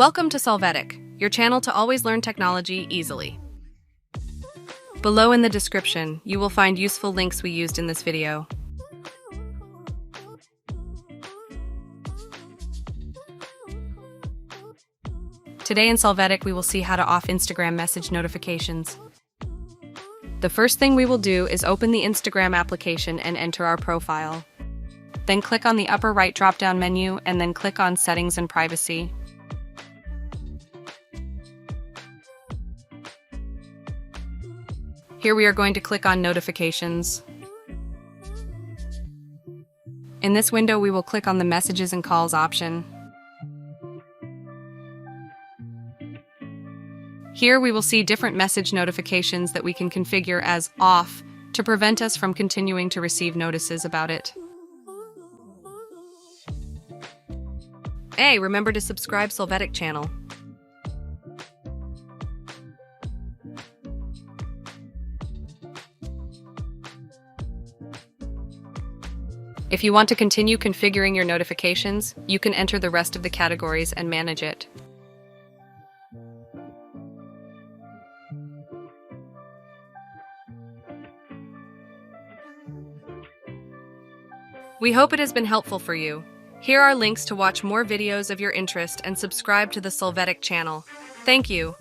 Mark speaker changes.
Speaker 1: Welcome to Solvetic, your channel to always learn technology easily. Below in the description, you will find useful links we used in this video. Today in Solvetic, we will see how to off Instagram message notifications. The first thing we will do is open the Instagram application and enter our profile. Then click on the upper right drop-down menu and then click on Settings and Privacy. Here we are going to click on Notifications. In this window, we will click on the Messages and Calls option. Here we will see different message notifications that we can configure as off to prevent us from continuing to receive notices about it. Hey, remember to subscribe Solvetic channel. If you want to continue configuring your notifications, you can enter the rest of the categories and manage it. We hope it has been helpful for you. Here are links to watch more videos of your interest and subscribe to the Solvetic channel. Thank you.